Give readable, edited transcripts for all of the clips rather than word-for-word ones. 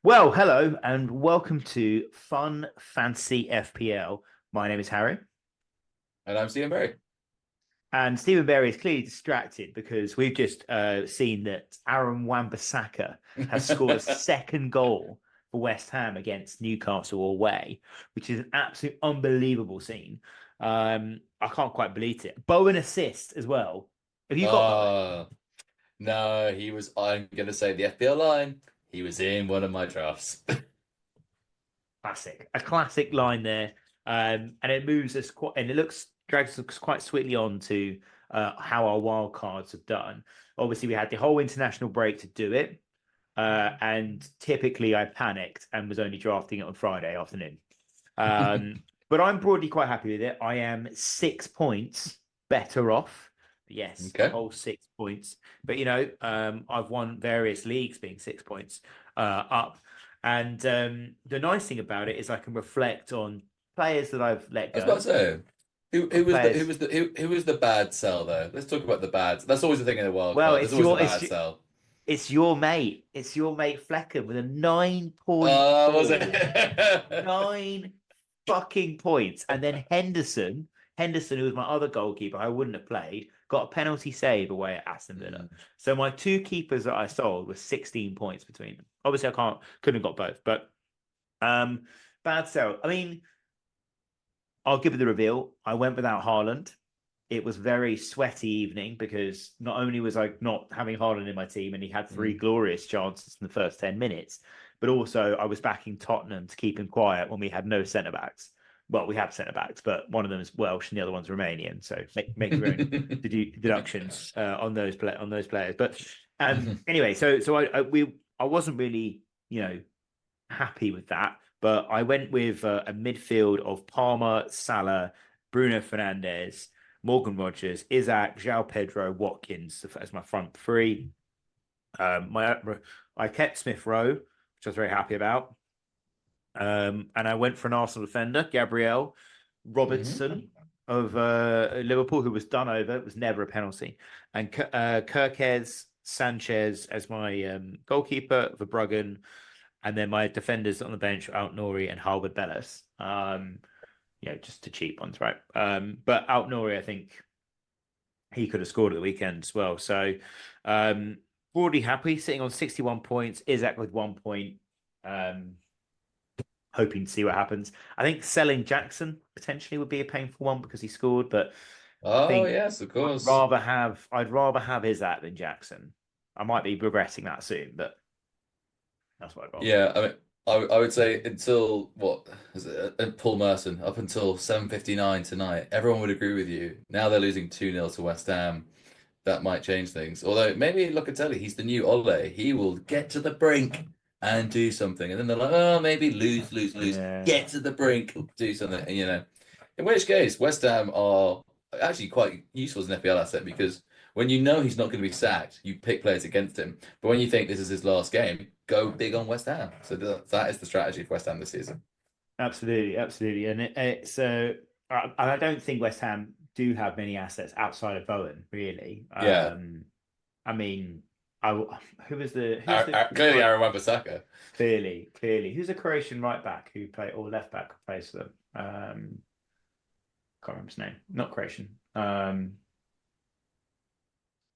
Well, hello and welcome to Fun Fantasy FPL. My name is Harry, And I'm Stephen Berry. and Stephen Berry is clearly distracted because we've just seen that Aaron Wan-Bissaka has scored a second goal for West Ham against Newcastle away, which is an absolute unbelievable scene. I can't quite believe it. Bowen assist as well. Have you got Bowen? Oh, no, I'm going to say the FPL line. He was in one of my drafts. Classic, a classic line there, and it moves us quite, and it looks drags us quite swiftly on to how our wild cards have done. Obviously, we had the whole international break to do it, and typically I panicked and was only drafting it on Friday afternoon. But I'm broadly quite happy with it. I am 6 points better off. Yes, a Okay. whole 6 points. But I've won various leagues being 6 points up. And the nice thing about it is I can reflect on players that I've let I was about go to say, who and who was the who players. was the who was the bad sell though? Let's talk about the bad. That's always the thing in the wild Well, card. There's always the bad sell. it's your mate. It's your mate Flecken with a Was 9.4. it? 9 fucking points. And then Henderson, who was my other goalkeeper, I wouldn't have played, got a penalty save away at Aston Villa. Mm. So my two keepers that I sold were 16 points between them. Obviously, couldn't have got both, but um, bad sell. I mean, I'll give you the reveal. I went without Haaland. It was very sweaty evening because not only was I not having Haaland in my team and he had three Mm. glorious chances in the first 10 minutes, but also I was backing Tottenham to keep him quiet when we had no centre backs. Well, we have centre backs, but one of them is Welsh and the other one's Romanian. So make your own deductions on those players. But anyway, I wasn't really happy with that, but I went with a midfield of Palmer, Salah, Bruno Fernandes, Morgan Rogers, Isaac, João Pedro, Watkins as my front three. My I kept Smith Rowe, which I was very happy about. And I went for an Arsenal defender, Gabriel Mhm. Robertson of Liverpool, who was done over. It was never a penalty. And Kirkez Sanchez as my goalkeeper, Verbruggen, and then my defenders on the bench, Out Nori and Harvard Bellis. Just the cheap ones, right? But Out Nori, I think he could have scored at the weekend as well. So broadly happy, sitting on 61 points. Isaac with 1 point. Um, Hoping to see what happens. I think selling Jackson potentially would be a painful one because he scored, but I Oh think yes, of I'd course. rather have I'd rather have Isaac than Jackson. I might be regretting that soon, but that's what I'd rather do. Yeah, I mean, I would say until what is it, Paul Merson up until 7:59 tonight, everyone would agree with you. Now they're losing 2-0 to West Ham. That might change things. Although maybe Locatelli, he's the new Ole. He will get to the brink and do something. And then they're like, oh, maybe lose. Yeah. Get to the brink, do something. In which case, West Ham are actually quite useful as an FPL asset because when you know he's not going to be sacked, you pick players against him. But when you think this is his last game, go big on West Ham. So that is the strategy for West Ham this season. Absolutely, absolutely, and it's I don't think West Ham do have many assets outside of Bowen, really. Yeah, I mean, I who's the Clearly Aaron Wan-Bissaka. clearly who's the Croatian right back who play or left back who plays for them? Can't remember his name. Not Croatian.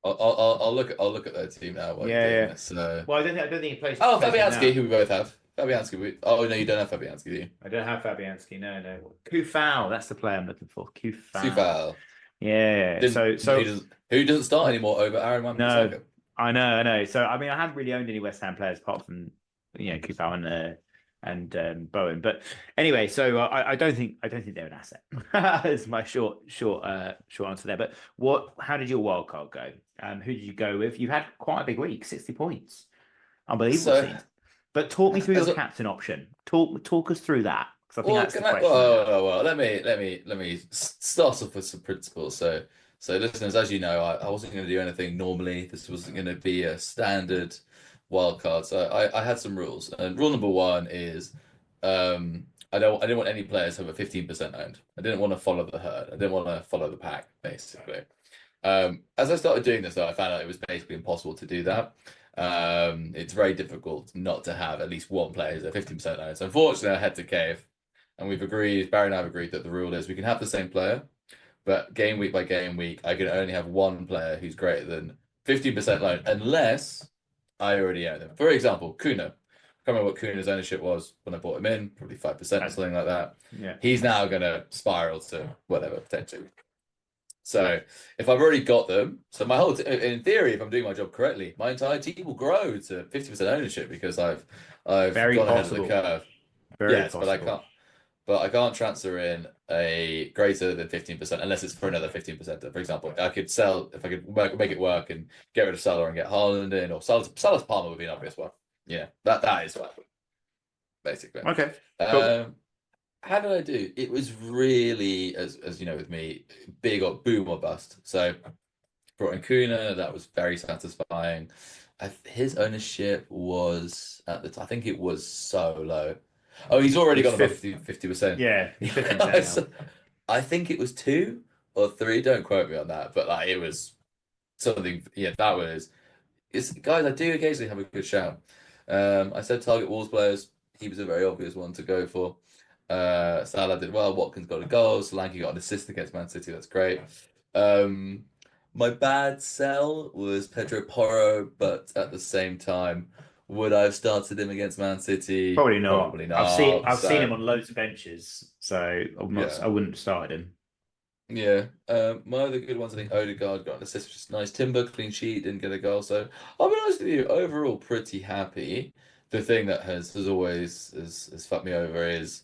I'll look at their team now while you're Yeah, doing yeah. this. Well, I don't think he Oh, plays for them Fabianski, now. who we both have. Fabianski. Oh no, you don't have Fabianski, do you? I don't have Fabianski. No, no. Kufau, that's the player I'm looking for. Kufau. Sufal. Yeah. Didn't who doesn't start anymore over Aaron No, Wan-Bissaka? I know. So I mean, I haven't really owned any West Ham players apart from Kufau and Bowen. But anyway, so I don't think they're an asset. Is my short answer there. But How did your wild card go? Who did you go with? You had quite a big week, 60 points, unbelievable So scenes. But talk me through your as a captain option. Talk us through that because I think well, that's the can I question I have. let me start off with some principles. So listeners, as you know, I wasn't going to do anything normally. This wasn't going to be a standard wild card. So I had some rules. And rule number one is I didn't want any players over 15% owned. I didn't want to follow the herd. I didn't want to follow the pack, basically. As I started doing this, though, I found out it was basically impossible to do that. It's very difficult not to have at least one player who's a 15% owned. So unfortunately, I had to cave, and Barry and I have agreed that the rule is we can have the same player, but game week by game week, I can only have one player who's greater than 15% loan unless I already own them. For example, Kuna. I can't remember what Kuna's ownership was when I bought him in, probably 5% or something like that. Yeah. He's now going to spiral to whatever, potentially. So if I've already got them, so my whole, in theory, if I'm doing my job correctly, my entire team will grow to 50% ownership because I've Very gone ahead of possible. the curve. Very Yes, possible. but I can't transfer in a greater than 15% unless it's for another 15%. For example, I could sell if I could make it work and get rid of Salah and get Haaland in, or Salah's Palmer would be an obvious one. Yeah, that is what basically. Okay. Cool. How did I do? It was really, as you know, with me, big or boom or bust. So brought in Kuna, that was very satisfying. His ownership was I think it was so low. Oh, he's already got above 50%. Yeah, he's 50% now. I think it was 2 or 3. Don't quote me on that, but like it was something. Yeah, that was. Guys, I do occasionally have a good shout. I said target Wolves players. He was a very obvious one to go for. Salah did well. Watkins got a goal. Solanke got an assist against Man City. That's great. My bad sell was Pedro Porro, but at the same time, would I have started him against Man City? Probably not. Probably not. I've seen him on loads of benches, so I wouldn't have started him. Yeah. My other good ones, I think Odegaard got an assist, which is nice. Timber, clean sheet, didn't get a goal. So I'll be honest with you, overall pretty happy. The thing that has always has fucked me over is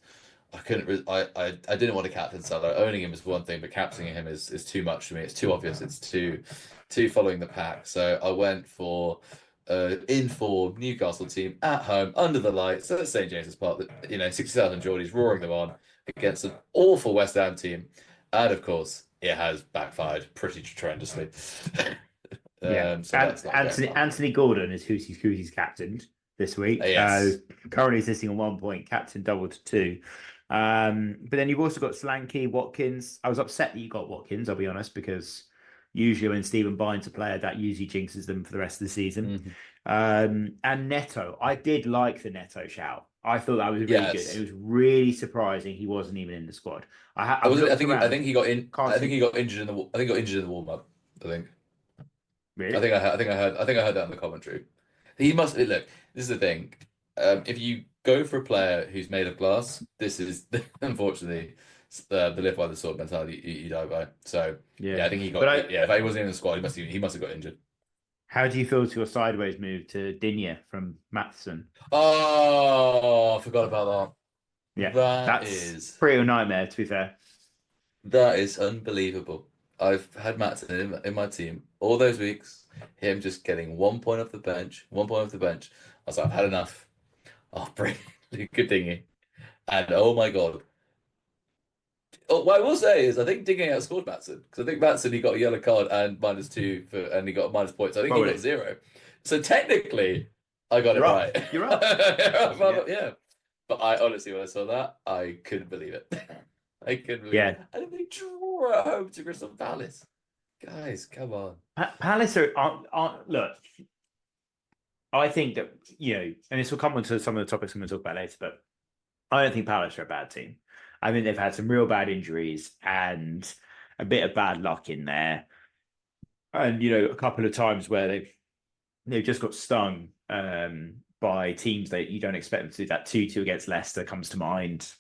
I didn't want to captain Salah. Owning him is one thing, but captaining him is too much for me. It's too obvious. It's too following the pack. So I went for in form Newcastle team at home under the lights at St James's Park. 60,000 Geordies roaring them on against an awful West Ham team, and of course it has backfired pretty tremendously. Yeah, so that's not Anthony Gordon is who's he's captained this week. Yes. Currently sitting on 1 point, captain double to 2. But then you've also got Solanke, Watkins. I was upset that you got Watkins, I'll be honest, because usually when Stephen binds a player, that usually jinxes them for the rest of the season. And Neto, I did like the Neto shout. I thought that was really good. It was really surprising he wasn't even in the squad. I think he got in. I think he got injured in the. I think he got injured in the warm up. I think. Really? I think I heard that in the commentary. He must look. This is the thing. If you go for a player who's made of glass, this is unfortunately the live by the sword mentality you die by. So yeah, I think he got. If he wasn't in the squad, he must have got injured. How do you feel to your sideways move to Digne from Matheson? Oh, I forgot about that. Yeah, that's pretty nightmare, to be fair. That is unbelievable. I've had Matheson in my team all those weeks. Him just getting 1 point off the bench, 1 point off the bench. I was like, I've had enough. I'll bring good Digne. And oh my god. What I will say is I think Digne outscored Matheson. Because I think Matheson he got a yellow card and -2 and he got minus points. I think he got 0. So technically I got it right. You're right. Yeah. But I honestly, when I saw that, I couldn't believe it. I couldn't believe it. And then they draw at home to Crystal Palace. Guys, come on. Palace aren't look. I think that, and this will come on to some of the topics I'm going to talk about later, but I don't think Palace are a bad team. I think they've had some real bad injuries and a bit of bad luck in there. And, a couple of times where they've just got stung by teams that you don't expect them to do. That 2-2 against Leicester comes to mind.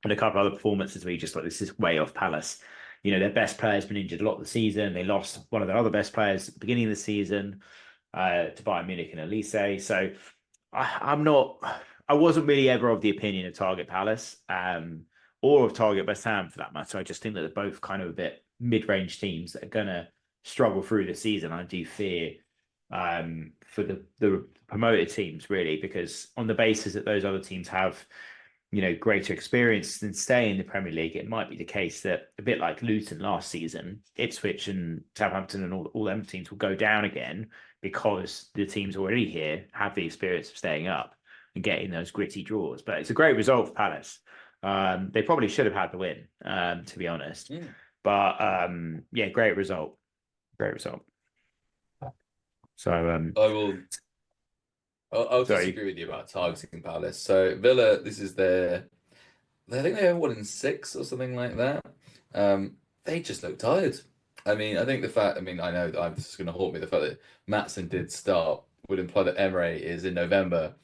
And a couple of other performances where you just like, this is way off Palace. Their best player's been injured a lot of the season. They lost one of their other best players at the beginning of the season to Bayern Munich and Elise. So I wasn't really ever of the opinion of target Palace or of target West Ham for that matter. I just think that they're both kind of a bit mid-range teams that are going to struggle through the season. I do fear for the promoted teams, really, because on the basis that those other teams have greater experience than stay in the Premier League, it might be the case that a bit like Luton last season, Ipswich and Southampton and all them teams will go down again because the teams already here have the experience of staying up and getting those gritty draws. But it's a great result for Palace. They probably should have had the win, to be honest. Yeah. But great result. Great result. So I will I'll Sorry. disagree with you about targeting Palace. So Villa, this is their. I think they have one in six or something like that. They just look tired. I mean, I think the fact. I mean, I know that I'm just going to haunt me. The fact that Maatsen did start would imply that Emre is in November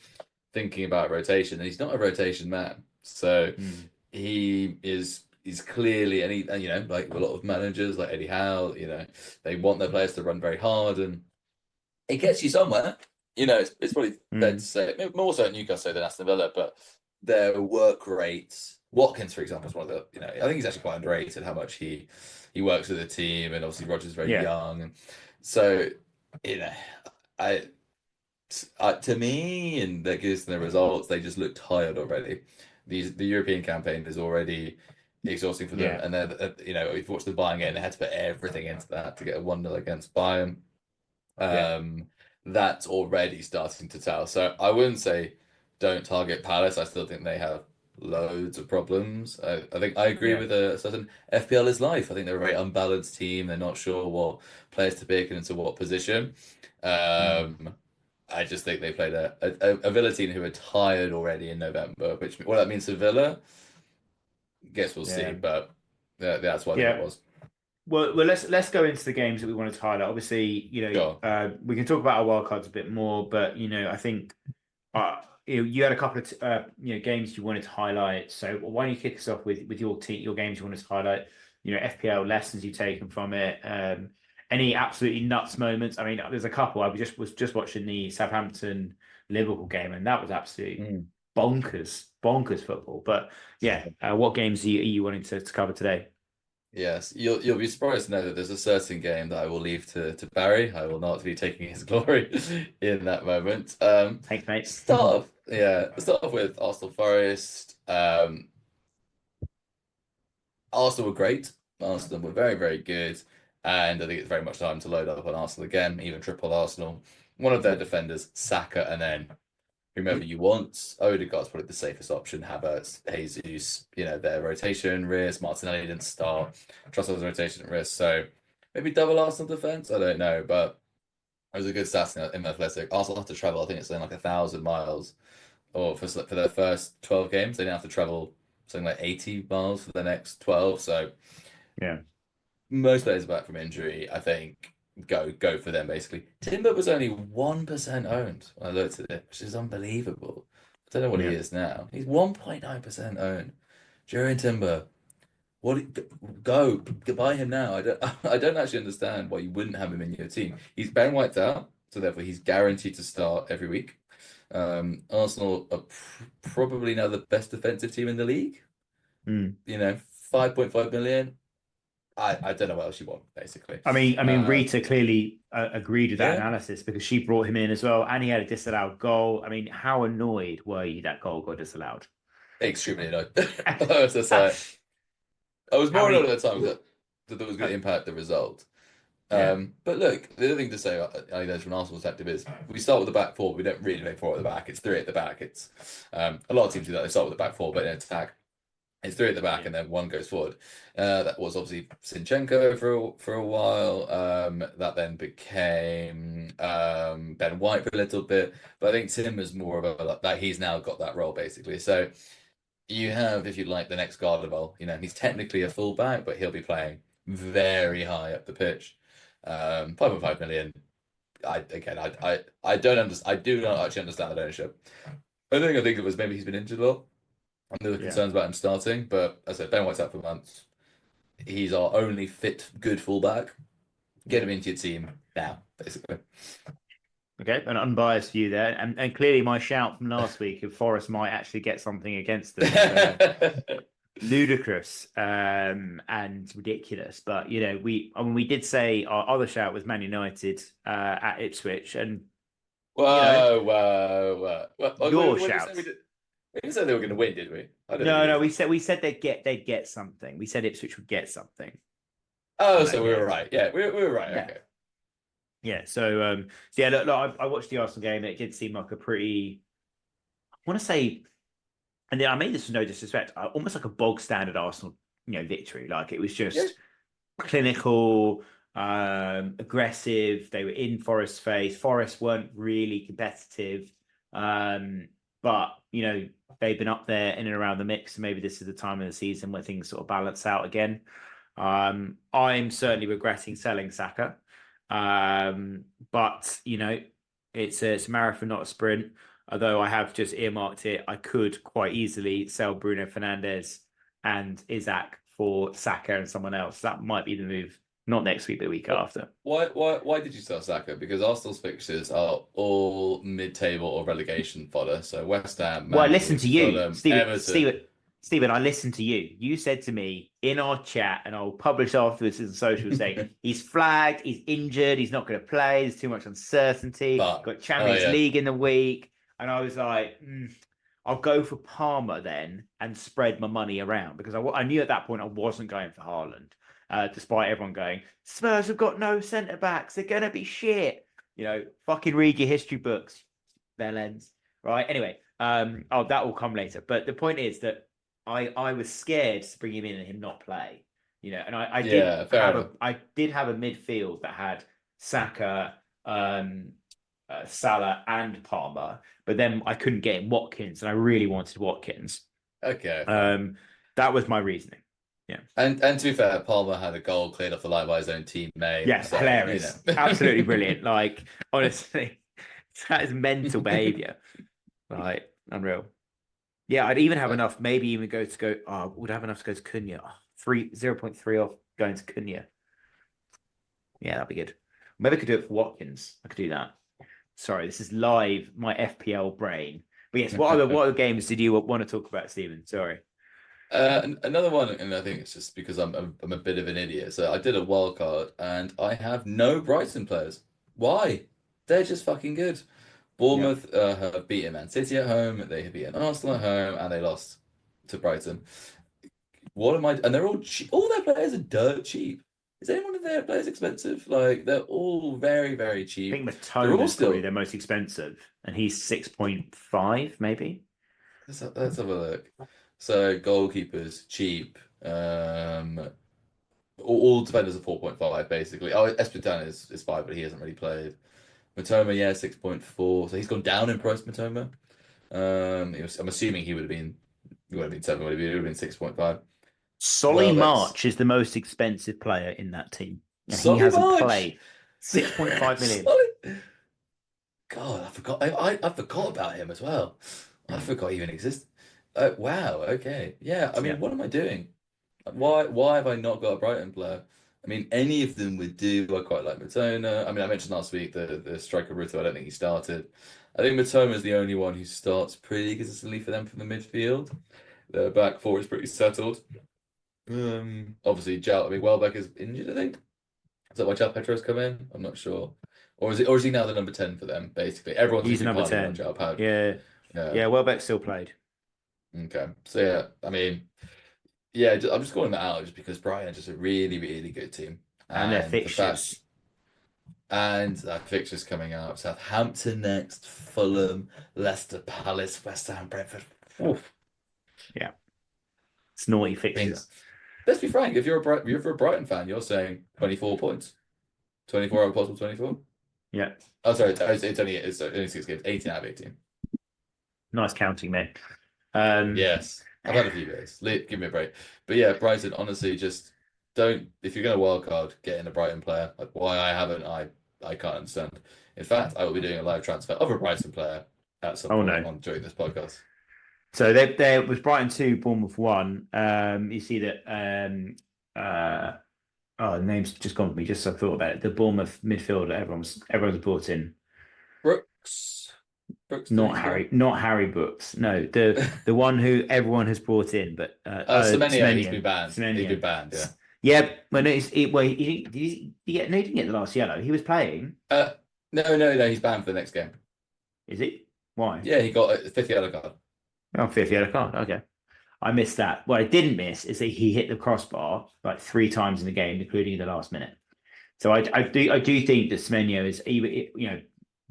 thinking about rotation, and he's not a rotation man. So Mm. he's clearly, and like a lot of managers like Eddie Howe, they want their players to run very hard, and it gets you somewhere. It's probably fair to Mm. say, more so at Newcastle than Aston Villa, but their work rates. Watkins, for example, is one of the. I think he's actually quite underrated how much he works with the team, and obviously Roger's very Yeah. young, and so you know, I to me, and that gives them the results. They just look tired already. The European campaign is already exhausting for them, Yeah. and then we've watched them buying it, and they had to put everything into that to get a 1-0 against Bayern. Yeah. That's already starting to tell. So I wouldn't say don't target Palace. I still think they have loads of problems. I think I agree Yeah. with a certain FPL is life. I think they're a very unbalanced team. They're not sure what players to pick and into what position. Mm. I just think they played a Villa team who are tired already in November, which what that means to Villa, guess we'll see. Yeah. But that's what I think it Yeah. was. Well, let's go into the games that we wanted to highlight. Obviously, Sure. we can talk about our wild cards a bit more, but I think you had a couple of games you wanted to highlight. So why don't you kick us off with your team, your games you wanted to highlight? FPL lessons you've taken from it. Any absolutely nuts moments? I mean, there's a couple. Was just watching the Southampton Liverpool game, and that was absolutely Mm. bonkers football. But yeah, what games are you wanting to cover today? Yes, you'll be surprised to know that there's a certain game that I will leave to Barry. I will not be taking his glory in that moment. Thanks, mate. Start off with Arsenal Forest. Arsenal were great. Arsenal were very, very good. And I think it's very much time to load up on Arsenal again, even triple Arsenal. One of their defenders, Saka, and then whomever you want. Odegaard's probably the safest option. Havertz, Jesus, their rotation risk. Martinelli didn't start. Trossard's rotation risk. So maybe double Arsenal defense. I don't know, but it was a good stats in Athletic. Arsenal have to travel. I think it's something like 1,000 miles, or for their first 12 games, they didn't have to travel something like 80 miles for the next 12. So Yeah. most players are back from injury. I think go for them basically. Timber was only 1% owned when I looked at it, which is unbelievable. I don't know what he Yeah. is now. He's 1.9% owned. Jerry Timber, go buy him now. I don't I don't actually understand why you wouldn't have him in your team. He's Ben White's out, so therefore he's guaranteed to start every week. Arsenal are probably now the best defensive team in the league. Mm. 5.5 million. I don't know what else you want, basically. I mean, Rita clearly agreed with that Yeah, analysis because she brought him in as well, and he had a disallowed goal. I mean, how annoyed were you that goal got disallowed? extremely annoyed. I was just like, I was How more annoyed many? at the time that was going Uh, to impact the result. yeah, But look, the other thing to say, I know from Arsenal's perspective is we start with the back four. We don't really make four at the back. It's three at the back. It's a lot of teams do that. They start with the back four, but in attack, it's three at the back, yeah, and then one goes forward. That was obviously Zinchenko for a while. That then became Ben White for a little bit, but I think Tim is more of a that he's now got that role basically. So you have, if you like, the next Garderball. He's technically a fullback, but he'll be playing very high up the pitch. 5.5 million. I don't understand. I do not actually understand that ownership. I think it was maybe he's been injured a lot, and there were yeah. concerns about him starting. But as I said, Ben White's out for months. He's our only fit, good fullback. Get Yeah. him into your team now, basically. Okay, an unbiased view there, and clearly my shout from last week if Forest might actually get something against them was ludicrous and ridiculous. But we did say our other shout was Man United at Ipswich, and you know Whoa. your When did we shout. did, we didn't say they were going to win, did we? I don't think we No, did. we said they'd get something. We said Ipswich would get something. Oh, But so we yeah, were right. Yeah, we were right. yeah, Okay. yeah. So yeah, look, I watched the Arsenal game. It did seem like a pretty, I want to say, and then I mean this with no disrespect, almost like a bog standard Arsenal, victory. Like it was Yeah. just clinical, aggressive. They were in Forest's face. Forest weren't really competitive. But they've been up there in and around the mix. So maybe this is the time of the season where things sort of balance out again. I'm certainly regretting selling Saka. But it's a marathon, not a sprint. Although I have just earmarked it, I could quite easily sell Bruno Fernandes and Isaac for Saka and someone else. That might be the move. Not next week, but the week after. Why did you sell Saka? Because Arsenal's fixtures are all mid-table or relegation fodder. So West Ham, Well, I Man listened to U, you, Fulham, Stephen. Everton. Stephen, I listened to you. You said to me in our chat, and I'll publish afterwards as a social saying he's flagged, he's injured, he's not going to play. There's too much uncertainty. Got Champions League in the week, and I was like, I'll go for Palmer then and spread my money around because I knew at that point I wasn't going for Haaland. Despite everyone going, Spurs have got no centre backs. They're going to be shit. Fucking read your history books, bellends. Right. Anyway, that will come later. But the point is that I was scared to bring him in and him not play. And I did have a midfield that had Saka, Salah, and Palmer, but then I couldn't get in Watkins, and I really wanted Watkins. Okay. That was my reasoning. Yeah. And to be fair, Palmer had a goal cleared off the line by his own teammate. Yes, so, hilarious. Absolutely brilliant. Like, honestly, that is mental behavior. Like, unreal. Yeah, I'd even have enough, maybe even would have enough to go to Cunha. 0.3 off going to Cunha. Yeah, that'd be good. Maybe I could do it for Watkins. I could do that. Sorry, this is live, my FPL brain. But yes, what other games did you want to talk about, Stephen? Sorry. Another one, and I think it's just because I'm a bit of an idiot. So I did a wild card, and I have no Brighton players. Why? They're just fucking good. Bournemouth have beaten Man City at home. They have beaten Arsenal at home, and they lost to Brighton. What am I? And they're all cheap. All their players are dirt cheap. Is any one of their players expensive? Like they're all very, very cheap. I think Matone is probably their most expensive, and he's 6.5 maybe. Let's have a look. So goalkeepers cheap. All defenders are 4.5 basically. Oh, Espetan is 5, but he hasn't really played. Matoma, 6.4. So he's gone down in price. Matoma. I'm assuming he would have been 7. Would have been 6.5. Solly March is the most expensive player in that team. He hasn't played. 6.5 million. God, I forgot. I forgot about him as well. I forgot he even existed. Wow. Okay. Yeah. I mean, what am I doing? Why have I not got a Brighton player? I mean, any of them would do. I quite like Matona. I mean, I mentioned last week the striker Rita. I don't think he started. I think Matoma is the only one who starts pretty consistently for them from the midfield. Their back four is pretty settled. Obviously, Welbeck is injured. I think. Is that why João Pedro's come in? I'm not sure. Or is he now the number 10 for them? Basically, he's number 10. Yeah. Welbeck still played. Okay, so yeah, I mean, yeah, I'm just calling that out just because Brighton are just a really, really good team, and their fixtures, and that fixtures coming up: Southampton next, Fulham, Leicester, Palace, West Ham, Brentford. Oof. Yeah, it's naughty fixtures. Let's be frank. If you're a Brighton fan, you're saying 24 points, 24 out of possible 24. Yeah. Oh, sorry, it's only 6 games, 18 out of 18. Nice counting, mate. Yes, I've had a few days. Give me a break. But yeah, Brighton, honestly, just don't. If you're going to wildcard, get in a Brighton player. Like why I haven't, I can't understand. In fact, I will be doing a live transfer of a Brighton player at some point during this podcast. So there was Brighton 2, Bournemouth 1. You see that. The name's just gone for me. Just so I thought about it. The Bournemouth midfielder, everyone's brought in. Brooks, not Harry Brooks. No, the one who everyone has brought in, but Semenya, he's been banned. He's been banned. Yeah. Yeah, well, no, he didn't get the last yellow. He was playing. No, he's banned for the next game. Is it? Why? Yeah, he got a 5th yellow card. Oh, 5th yellow card. Okay. I missed that. What I didn't miss is that he hit the crossbar like 3 times in the game, including the last minute. So I do think that Semenyo is,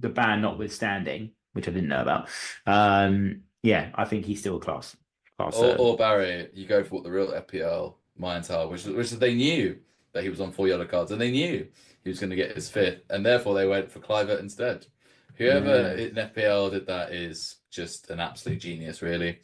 the ban notwithstanding, which I didn't know about. Yeah, I think he's still a class. Or Barry, you go for what the real FPL minds are, which they knew that he was on 4 yellow cards, and they knew he was going to get his 5th, and therefore they went for Clivert instead, Whoever Yeah. in FPL did that is just an absolute genius, really,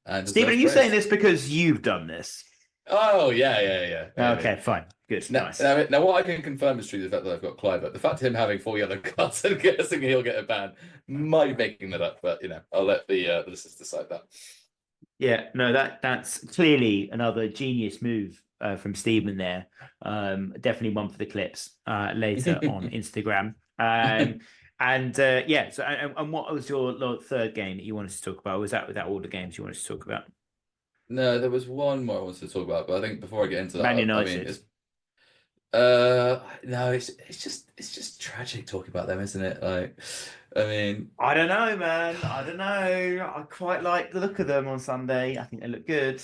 and Stephen, are deserves you saying praise. this because you've done this? Oh yeah, maybe. Okay, fine. Good. Now, Nice. now, what I can confirm is true the fact that I've got Clive, but the fact of him having 4 yellow cards and guessing he'll get a ban might be making that up, but I'll let the listeners decide that. Yeah, no, that's clearly another genius move from Stephen there. Definitely one for the clips later on Instagram. Yeah, so and what was your third game that you wanted to talk about? Was that all the games you wanted to talk about? No, there was one more I wanted to talk about, but I think before I get into Man that, I mean, United. no, it's just tragic talking about them, isn't it? Like, I mean, I don't know, man. I don't know. I quite like the look of them on Sunday. I think they look good.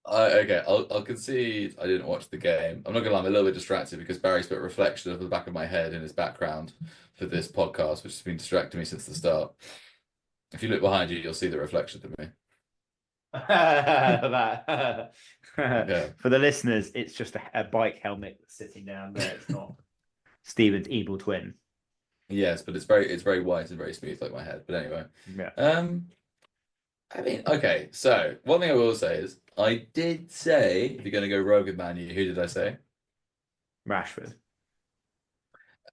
okay, I'll concede I didn't watch the game. I'm not gonna lie, I'm a little bit distracted because Barry's put a reflection of the back of my head in his background for this podcast, which has been distracting me since the start. If you look behind you, you'll see the reflection of me. That- Yeah. For the listeners, it's just a bike helmet that's sitting down there. It's not Stephen's evil twin. Yes, but it's very white and very smooth like my head. But anyway. Yeah. I mean, okay, so one thing I will say is I did say if you're gonna go rogue with Man U, who did I say? Rashford.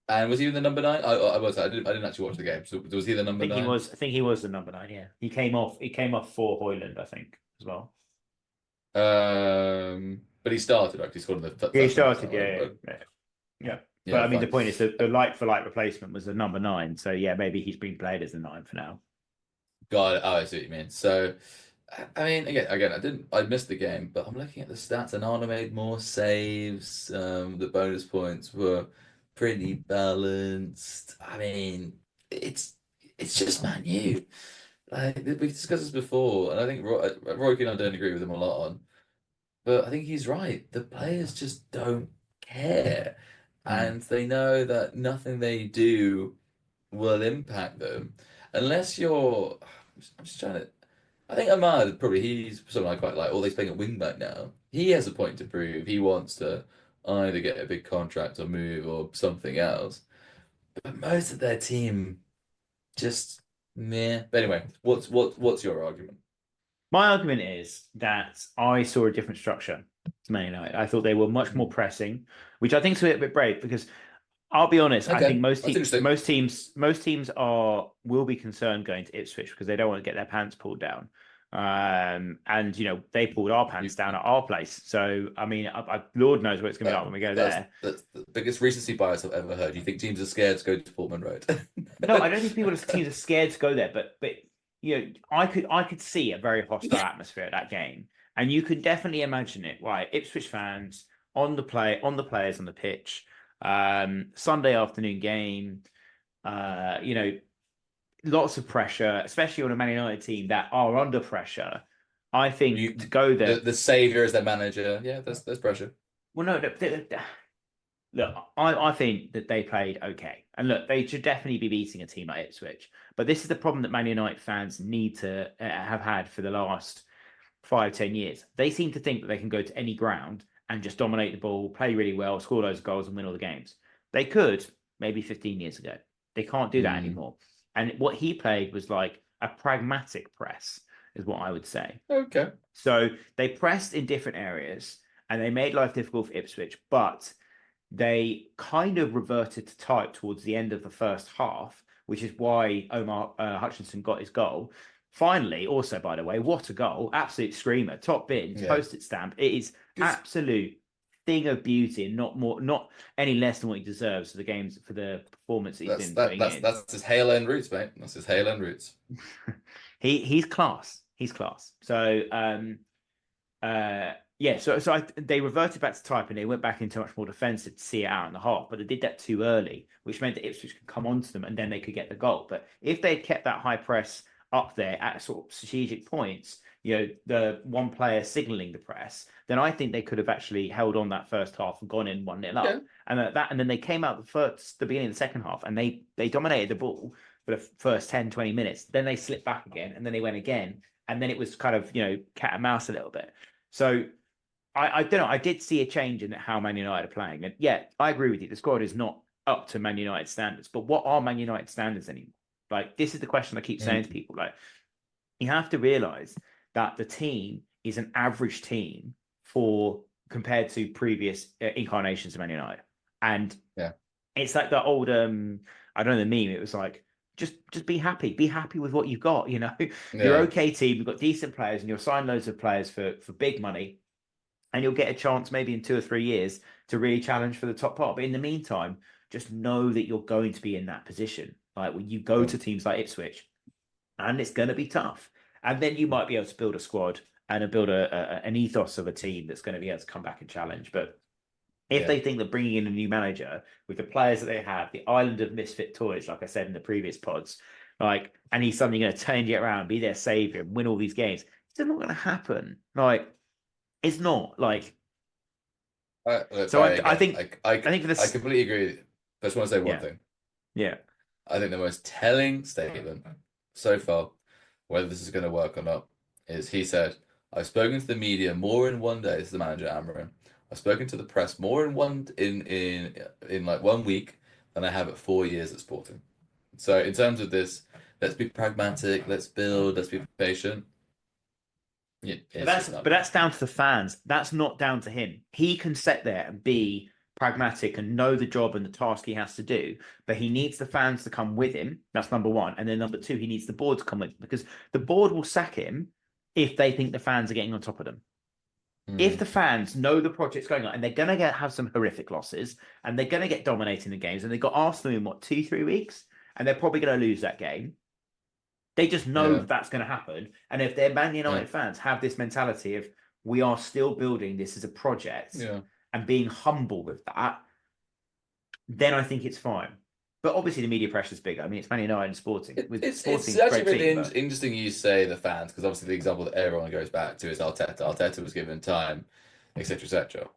And was he the number 9? I was. I didn't actually watch the game. So was he the number 9? I think he was the number 9, yeah. He came off for Hoyland, I think, as well. But he started, right? He scored in the Yeah, he touchdown. started, yeah. But Yeah, I mean, the fine. point is that the like for like replacement was the number 9. So yeah, maybe he's been played as the 9 for now. Got it. Oh, I see what you mean. So, I mean, again, I missed the game, but I'm looking at the stats, and Arna made more saves. The bonus points were pretty balanced. I mean, it's just Man U. Like we've discussed this before, and I think Roy and I don't agree with him a lot on, but I think he's right. The players just don't care, Mm. and they know that nothing they do will impact them unless you're. I'm just trying to. I think Ahmad probably he's someone I quite like. Although he's playing at wing back now, he has a point to prove. He wants to either get a big contract or move or something else. But most of their team just meh. But anyway, what's your argument? My argument is that I saw a different structure to Man United. I thought they were much more Mhm. pressing, which I think is a bit brave because I'll be honest. I think Okay, that's interesting. most teams will be concerned going to Ipswich because they don't want to get their pants pulled down. And they pulled our You, pants down at our place. So I mean, Lord knows what it's going to be like when we go that's there. that's the biggest recency bias I've ever heard. You think teams are scared to go to Portman Road? No, I don't think teams are scared to go there, but I could see a very hostile atmosphere at that game, and you could definitely imagine it. Right, Ipswich fans on the players on the pitch, Sunday afternoon game. Lots of pressure, especially on a Man United team that are under pressure. I think You to go there. the savior is their manager. Yeah, there's pressure. Well, no, look, I think that they played okay. And look, they should definitely be beating a team like Ipswich. But this is the problem that Man United fans need to have had for the last 5, 10 years. They seem to think that they can go to any ground and just dominate the ball, play really well, score those goals, and win all the games. They could maybe 15 years ago. They can't do that Mm. anymore. And what he played was like a pragmatic press, is what I would say. Okay. So they pressed in different areas and they made life difficult for Ipswich, but they kind of reverted to type towards the end of the first half, which is why Omar Hutchinson got his goal. Finally, also, by the way, what a goal. Absolute screamer, top bins, Yeah. postage stamp. It is 'Cause absolute thing of beauty and not any less than what he deserves for the games, for the performance that he's that's been that putting that's in. that's his Hale End roots, mate. That's his Hale End roots. He's class. He's class. So yeah, they reverted back to type and they went back into much more defensive to see it out in the half, but they did that too early, which meant that Ipswich could come onto them and then they could get the goal. But if they'd kept that high press up there at sort of strategic points, the one player signaling the press, then I think they could have actually held on that first half and gone in 1-0 Yeah. up. And then they came out the beginning of the second half and they dominated the ball for the first 10, 20 minutes. Then they slipped back again and then they went again. And then it was kind of, cat and mouse a little bit. So I don't know. I did see a change in how Man United are playing. And yeah, I agree with you. The squad is not up to Man United standards. But what are Man United standards anymore? Like, this is the question I keep saying to people. Like, you have to realize that the team is an average team compared to previous incarnations of Man United. And it's like the old, I don't know, the meme. It was like, just be happy. Be happy with what you've got. You know, you're okay team. You've got decent players, and you'll sign loads of players for big money, and you'll get a chance maybe in 2 or 3 years to really challenge for the top part. But in the meantime, just know that you're going to be in that position. Like when you go to teams like Ipswich, and it's going to be tough, and then you might be able to build a squad and build an ethos of a team that's going to be able to come back and challenge. But if they think that bringing in a new manager with the players that they have, the island of misfit toys, like I said in the previous pods, like, and he's suddenly going to turn it around, be their savior, and win all these games, it's not going to happen. Like, it's not. Like, so I think I think for this, I completely agree. I just want to say one thing. Yeah, I think the most telling statement so far, whether this is going to work or not, is he said, "I've spoken to the media more in one day." This is the manager, Amarin. I've spoken to the press more in like 1 week than I have at 4 years at Sporting. So in terms of this, let's be pragmatic, let's build, let's be patient. Yeah, but that's down to the fans. That's not down to him. He can sit there and be pragmatic and know the job and the task he has to do, but he needs the fans to come with him. That's number one. And then number two, he needs the board to come with him, because the board will sack him if they think the fans are getting on top of them. If the fans know the project's going on and they're going to have some horrific losses and they're going to get dominating the games, and they've got Arsenal in 2-3 weeks, and they're probably going to lose that game. They just know that's going to happen. And if their Man United fans have this mentality of, we are still building this as a project and being humble with that, then I think it's fine. But obviously the media pressure is bigger. I mean, it's Man United and Sporting. It's actually really interesting you say the fans, because obviously the example that everyone goes back to is Arteta. Arteta was given time, etc., etc.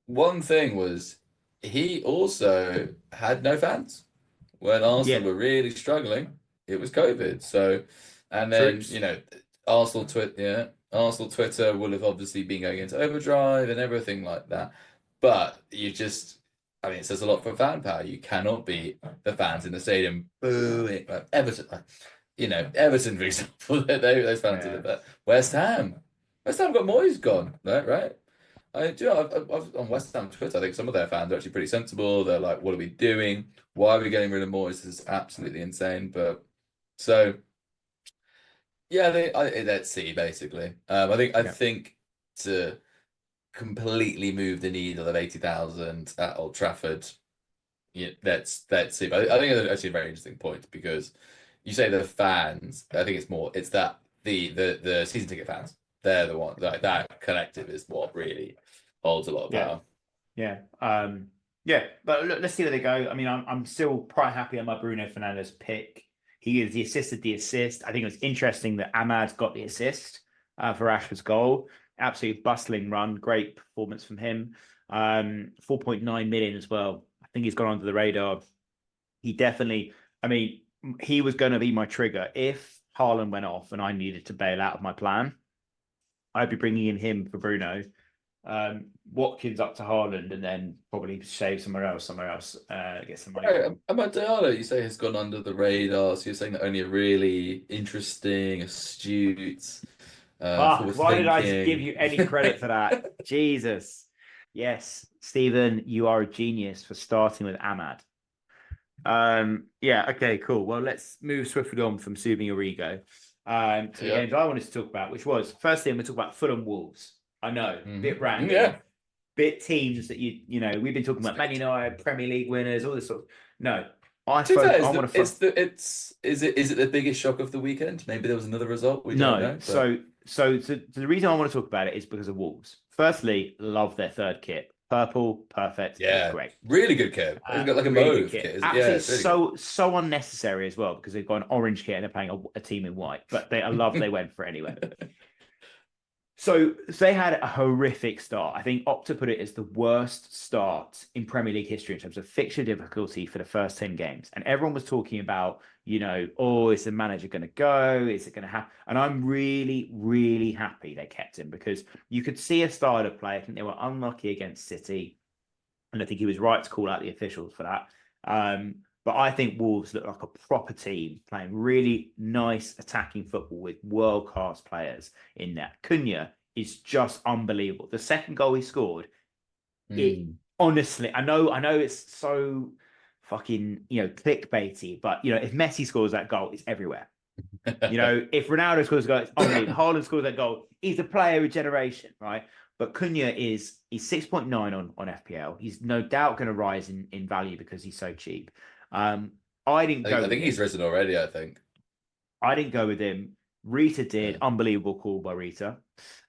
One thing was, he also had no fans when Arsenal were really struggling. It was COVID. So, and then Arsenal Twitter will have obviously been going into overdrive and everything like that. But I mean, it says a lot for fan power. You cannot beat the fans in the stadium booing. Like Everton, Everton, for example, those fans did it. But West Ham got Moyes gone, right? I've on West Ham Twitter, I think some of their fans are actually pretty sensible. They're like, "What are we doing? Why are we getting rid of Moyes? This is absolutely insane." But so, let's see. Basically, I think to completely move the needle of 80,000 at Old Trafford. Yeah, let's see. But I think it's actually a very interesting point, because you say the fans. I think it's that the season ticket fans. They're the one, like, that collective is what really holds a lot of power. But look, let's see where they go. I mean, I'm still quite happy on my Bruno Fernandes pick. He is the assist. I think it was interesting that Ahmad got the assist for Rashford's goal. Absolutely bustling run, great performance from him. 4.9 million as well. I think he's gone under the radar. He definitely, I mean, he was going to be my trigger. If Haaland went off and I needed to bail out of my plan, I'd be bringing in him for Bruno. Watkins up to Haaland, and then probably save somewhere else, get some money. Ahmad Diallo, you say, has gone under the radar. So you're saying that only a really interesting, astute, why did I give you any credit for that? Jesus. Yes, Stephen, you are a genius for starting with Ahmad. Okay, cool. Well, let's move swiftly on from soothing your ego to the games I wanted to talk about, which was, firstly, I'm going to talk about Fulham Wolves. I know, bit random, bit teams that we've been talking about Man United, Premier League winners, all this sort of. No, is it the biggest shock of the weekend? Maybe there was another result we don't know. But... So the reason I want to talk about it is because of Wolves. Firstly, love their third kit. Purple, perfect. Yeah, great. Really good kit. It's got like a really mauve kit. Absolutely so unnecessary as well, because they've got an orange kit and they're playing a team in white. But I love they went for it anyway. So they had a horrific start. I think Opta put it as the worst start in Premier League history in terms of fixture difficulty for the first 10 games. And everyone was talking about, is the manager going to go? Is it going to happen? And I'm really, really happy they kept him, because you could see a style of play. I think they were unlucky against City. And I think he was right to call out the officials for that. But I think Wolves look like a proper team playing really nice attacking football with world-class players in there. Cunha is just unbelievable. The second goal he scored, it honestly, I know it's so fucking, clickbaity, but if Messi scores that goal, it's everywhere. If Ronaldo scores a goal, it's unbelievable. Haaland scores that goal, he's a player of generation, right? But Cunha he's 6.9 on FPL. He's no doubt going to rise in value because he's so cheap. I didn't go. I think he's risen already. I didn't go with him. Rita did. Yeah. Unbelievable call by Rita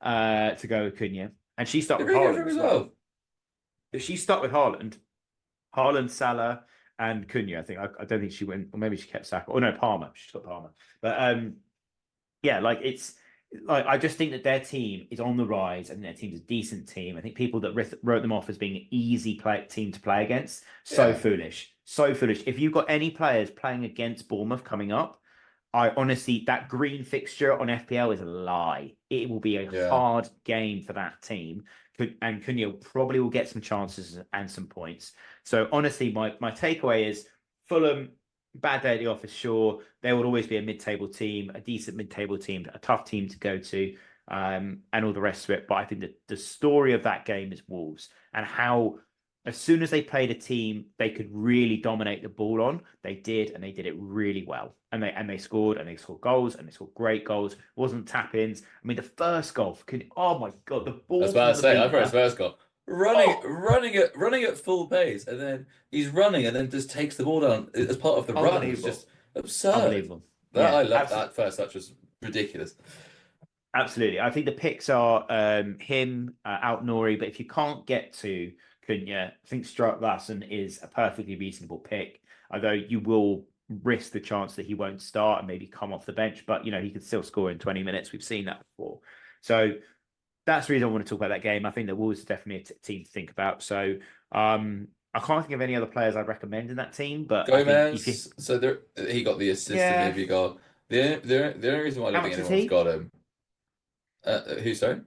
to go with Cunha, and she stuck with Really Haaland as well. She stuck with Haaland, Salah, and Cunha. I think I don't think she went, or maybe she kept Saka. Or no, Palmer. She's got Palmer. But yeah, like it's like I just think that their team is on the rise, and their team's a decent team. I think people that wrote them off as being an easy team to play against, foolish, so foolish. If you've got any players playing against Bournemouth coming up, I honestly, that green fixture on FPL is a lie. It will be a hard game for that team. And Cunha probably will get some chances and some points. So honestly, my takeaway is Fulham, bad day at the office, sure. There will always be a mid-table team, a decent mid-table team, a tough team to go to, and all the rest of it. But I think that the story of that game is Wolves, and how as soon as they played a team they could really dominate the ball on, they did, and they did it really well. And they scored, and they scored goals, and they scored great goals. It wasn't tap-ins. I mean, the first goal, oh my God, the ball. That's what I was saying. I thought his first goal. Running at full pace, and then he's running, and then just takes the ball down as part of the run. It's just absurd. Unbelievable. I love that first touch. Was ridiculous. Absolutely. I think the picks are him, Out Nori, but if you can't get to Cunha, I think Stuart Larsson is a perfectly reasonable pick, although you will risk the chance that he won't start and maybe come off the bench, but he could still score in 20 minutes. We've seen that before. So that's the reason I want to talk about that game. I think that Wolves is definitely a team to think about. So I can't think of any other players I'd recommend in that team, but Gomez. So he got the assist and maybe got the only reason why I don't think anyone's got him. Who, sorry?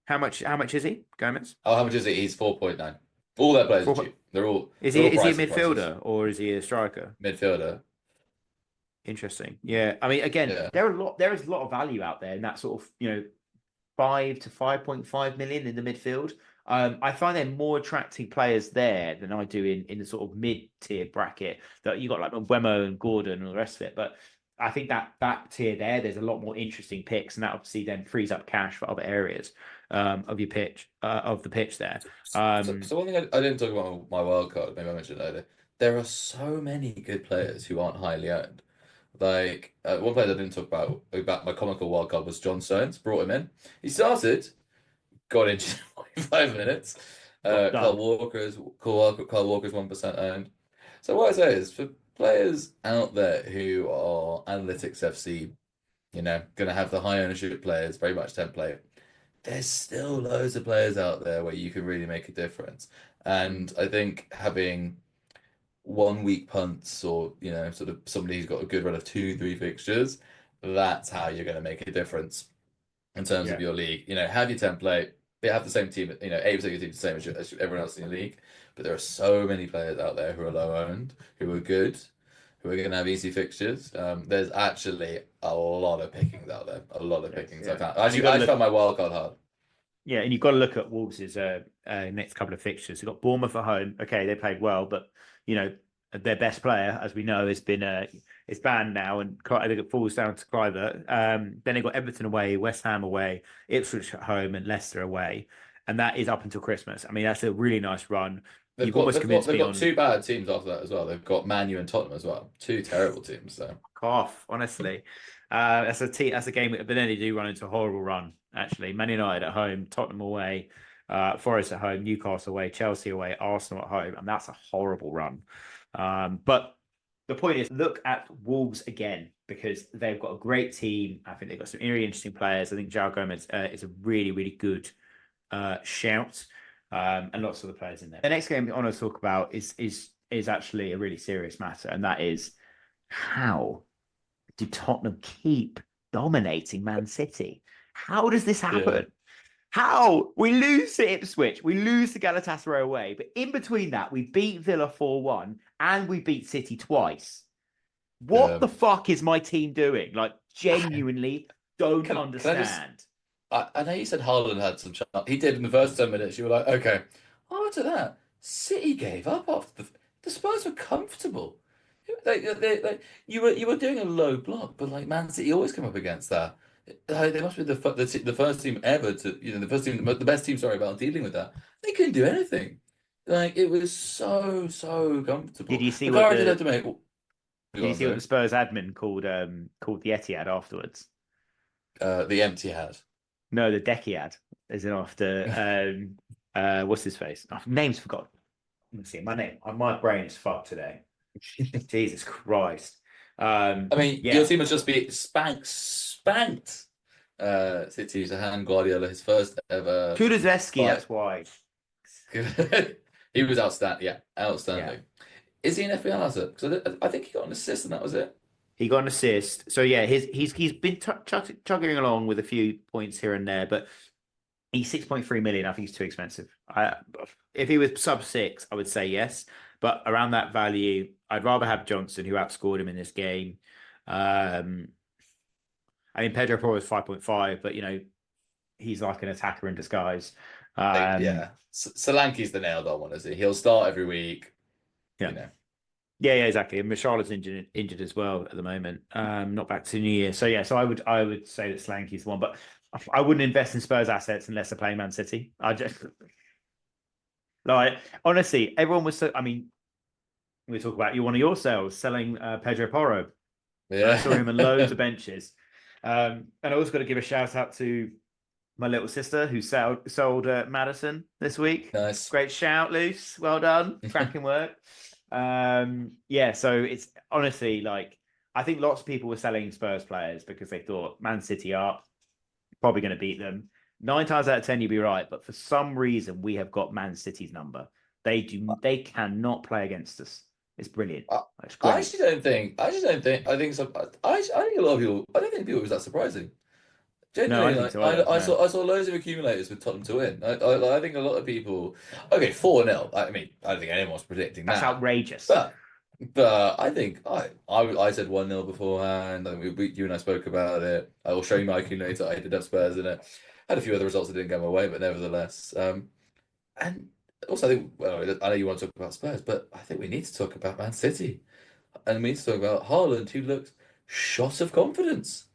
How much is he, Gomez? Oh, how much is he? He's 4.9. All their players are cheap. They're all. Is he a midfielder or is he a striker? Midfielder. Interesting. Yeah. I mean, again, there is a lot of value out there in that sort of 5 to 5.5 million in the midfield. I find there more attractive players there than I do in the sort of mid-tier bracket. That you got like Wemo and Gordon and all the rest of it. But I think that tier there's a lot more interesting picks, and that obviously then frees up cash for other areas of your pitch of the pitch there. So one thing I didn't talk about my wild card, maybe I mentioned earlier. There are so many good players who aren't highly owned. Like one player I didn't talk about my comical wild card was John Stones. Brought him in. He started, got into 45 minutes. Kyle Walker's 1% owned. So what I say is for players out there who are Analytics FC, going to have the high ownership players, very much template. There's still loads of players out there where you can really make a difference. And I think having 1 week punts or, sort of somebody who's got a good run of 2-3 fixtures, that's how you're going to make a difference in terms of your league. Have your template, have the same team, 80% of your team the same as everyone else in your league. But there are so many players out there who are low owned, who are good, who are going to have easy fixtures. There's actually a lot of pickings out there. A lot of pickings. I found my wild card hard. Yeah, and you've got to look at Wolves' next couple of fixtures. They've got Bournemouth at home. Okay, they played well, but their best player, as we know, has been is banned now, and it falls down to Kluivert. Then they've got Everton away, West Ham away, Ipswich at home, and Leicester away, and that is up until Christmas. I mean, that's a really nice run. They've got 2 bad teams after that as well. They've got Man U and Tottenham as well. 2 terrible teams. So cough, honestly, that's a game. But then they do run into a horrible run. Actually, Man United at home, Tottenham away, Forest at home, Newcastle away, Chelsea away, Arsenal at home, and that's a horrible run. But the point is, look at Wolves again, because they've got a great team. I think they've got some really interesting players. I think João Gomez is a really, really good shout. And lots of the players in there. The next game I want to talk about is actually a really serious matter, and that is how do Tottenham keep dominating Man City? How does this happen? How? We lose to Ipswich, we lose to Galatasaray away, but in between that, we beat Villa 4-1 and we beat City twice. What Yeah. the fuck is my team doing? Like, genuinely don't Can I just? understand. I know you said Haaland had some chance. He did in the first 10 minutes. You were like, okay. After that, City gave up after the Spurs were comfortable. You were doing a low block, but like Man City always come up against that. They must be the first team ever to the first team, the best team. Sorry about dealing with that. They couldn't do anything. Like it was so Did comfortable. you see The what guy did the have to make. Did you see what the Spurs admin called the Etihad afterwards? The empty hat. No, the Dekiad, as in after what's his face? Oh, name's forgotten. Let me see. My brain is fucked today. Jesus Christ. I mean, Yeah. your team has just been spanked. City to hand Guardiola his first ever. Kulusevski, that's why. He was outstanding. Yeah, outstanding. Is he an FPL asset? Because I think he got an assist and that was it. He got an assist. So yeah, he's been chugging along with a few points here and there, but he's 6.3 million. I think he's too expensive. If he was sub 6, I would say yes. But around that value, I'd rather have Johnson, who outscored him in this game. I mean, Pedro Porro is 5.5, but he's like an attacker in disguise. Yeah, Solanke's the nailed on one, is he? He'll start every week. Yeah. Yeah, exactly. And Michal's injured as well at the moment. Not back to New Year. So yeah, so I would say that Solanke's the one, but I wouldn't invest in Spurs assets unless they're playing Man City. I just like honestly, everyone was so. I mean, we talk about one of your sales selling Pedro Porro. Yeah, I saw him in loads of benches. And I also got to give a shout out to my little sister who sold Madison this week. Nice, great shout, Luce. Well done, cracking work. Yeah, so it's honestly like I think lots of people were selling Spurs players because they thought Man City are probably going to beat them. 9 times out of 10, you'd be right, but for some reason we have got Man City's number. They cannot play against us. It's brilliant. It's I actually don't think. I think a lot of people. I don't think people was that surprising. Genuinely, no, I think so either, I saw loads of accumulators with Tottenham to win. I think a lot of people. Okay, 4-0. I mean, I don't think anyone was predicting that's that. outrageous. But I think I said 1-0 beforehand. You and I spoke about it. I will show you my accumulator. I did have Spurs in it. Had a few other results that didn't go my way, but nevertheless. And also, I think I know you want to talk about Spurs, but I think we need to talk about Man City, and we need to talk about Haaland, who looked shot of confidence.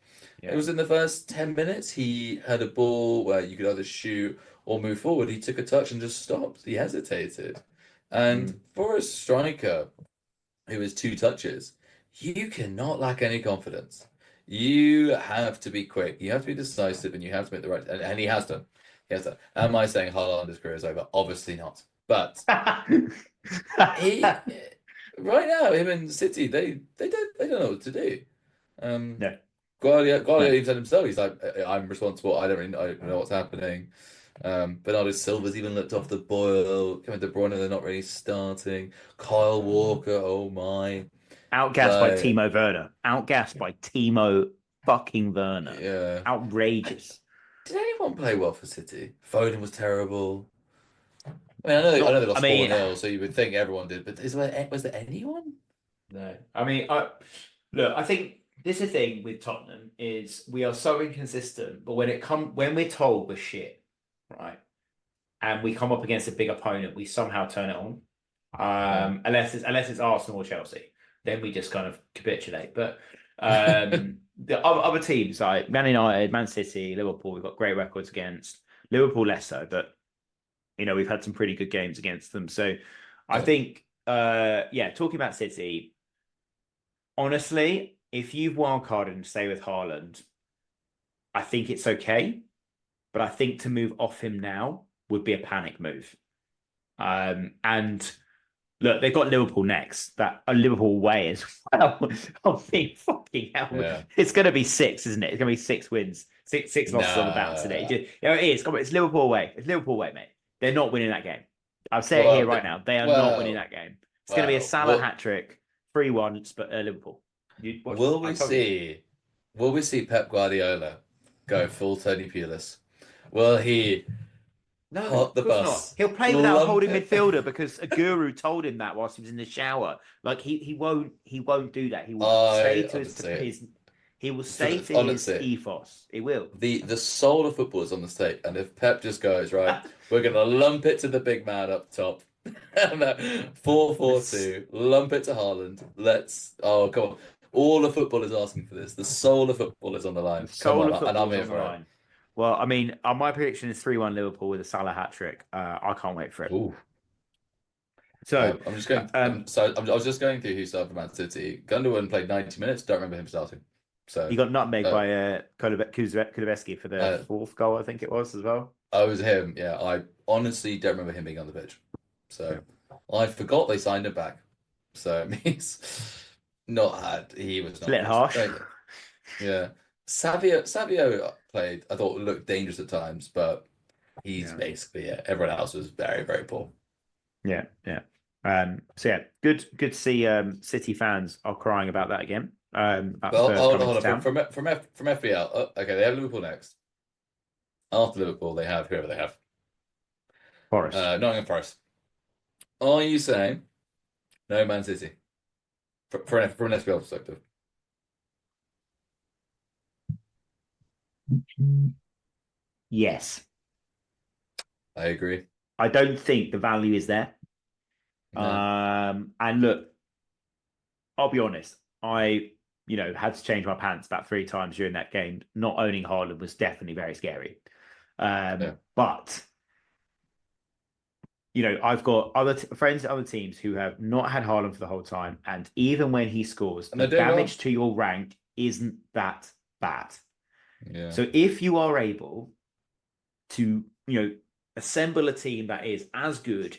Yeah. It was in the first 10 minutes. He had a ball where you could either shoot or move forward. He took a touch and just stopped. He hesitated, and for a striker who has 2 touches, you cannot lack any confidence. You have to be quick. You have to be decisive, and you have to make the right. And he has done. He has done. Am I saying Haaland's career is over? Obviously not. But he, right now, him and City, they don't know what to do. No. Guardiola even said himself, he's like, I'm responsible. I don't know what's happening. Bernardo Silva's even looked off the boil. Kevin De Bruyne, they're not really starting. Kyle Walker, oh my. Outgassed by Timo Werner. Outgassed by Timo fucking Werner. Yeah. Outrageous. Did anyone play well for City? Foden was terrible. I mean, I know they lost 4-0, so you would think everyone did, but was there anyone? No. I mean, I think this is the thing with Tottenham is we are so inconsistent, but when we're told we're shit, right, and we come up against a big opponent, we somehow turn it on. Unless it's Arsenal or Chelsea, then we just kind of capitulate. But the other teams like Man United, Man City, Liverpool, we've got great records against. Liverpool less so, but we've had some pretty good games against them. So I think, talking about City, honestly, if you've wildcarded and stay with Haaland, I think it's okay. But I think to move off him now would be a panic move. And look, they've got Liverpool next. That Liverpool away as well. I think fucking hell. Yeah. It's going to be 6, isn't it? It's going to be 6 wins, six losses on the bounce today. It is. It's Liverpool away. It's Liverpool away, mate. They're not winning that game. I'll say it here right now. They are not winning that game. It's going to be a Salah hat trick, 3-1, but Liverpool. Will we see Pep Guardiola go full Tony Pulis? Will he No, hot the of course not. bus, He'll play without a lump holding it? midfielder because a guru told him that whilst he was in the shower. Like he won't do that. He will stay I to honestly, his he will stay to his honestly, ethos. He will. the soul of football is on the stake, and if Pep just goes right, we're gonna lump it to the big man up top. 4-4-2, lump it to Haaland. Oh come on. All the football is asking for this. The soul of football is on the The line. Come soul on, of and football I'm is here on the for it. line. Well, I mean, my prediction is 3-1 Liverpool with a Salah hat trick. I can't wait for it. Ooh. So, I'm just going. I was just going through who started for Man City. Gundogan played 90 minutes. Don't remember him starting. he So got nutmegged uh, by Kulusevski for the uh, fourth goal, I think it was as well. I was him. Yeah, I honestly don't remember him being on the pitch. So I forgot they signed him back. So it means he was It's a not little good. harsh. Yeah. Savio played, I thought looked dangerous at times, but he's Yeah. basically it. Everyone else was very, very poor. Yeah, yeah. So yeah, good to see City fans are crying about that again. About But Spurs coming hold to on, town. from FPL. Okay, they have Liverpool next. After Liverpool, they have whoever they have. Forest. Nottingham Forest. Are you saying no Man City from an FPL perspective? Yes. I agree. I don't think the value is there. No. And look, I'll be honest. Had to change my pants about 3 times during that game. Not owning Haaland was definitely very scary. Yeah. But I've got friends at other teams who have not had Haaland for the whole time, and even when he scores, And the they're doing damage well. to your rank isn't that bad. Yeah. So if you are able to, assemble a team that is as good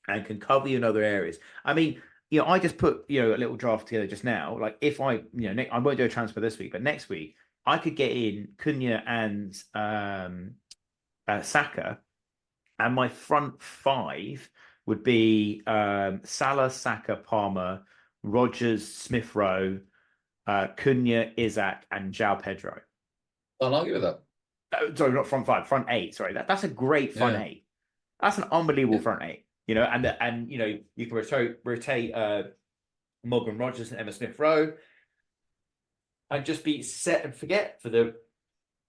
and can cover you in other areas. I mean, I just put, a little draft together just now. Like if I won't do a transfer this week, but next week I could get in Cunha and Saka, and my front five would be Salah, Saka, Palmer, Rogers, Smith Rowe, Cunha, Isaac, and João Pedro. I'll argue with that. Sorry, not front five, front eight. Sorry, that's a great front Yeah. eight. That's an unbelievable Yeah. front eight. And you can rotate Morgan Rogers and Emma Smith Rowe, and just be set and forget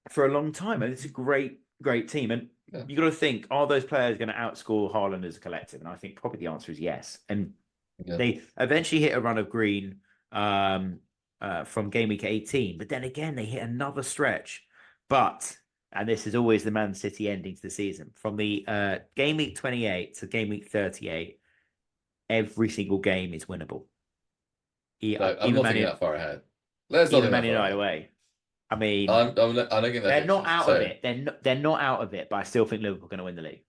for a long time. And it's a great team. And Yeah. you got to think, are those players going to outscore Haaland as a collective? And I think probably the answer is yes. And Yeah. they eventually hit a run of green from game week 18, but then again they hit another stretch. And this is always the Man City ending to the season. From the game week 28 to game week 38, every single game is winnable. I'm not thinking that far ahead. Let's not Even think Man that far United ahead. away. I mean, I'm looking at they're not fixtures. out of it. They're not out of it, but I still think Liverpool are going to win the league.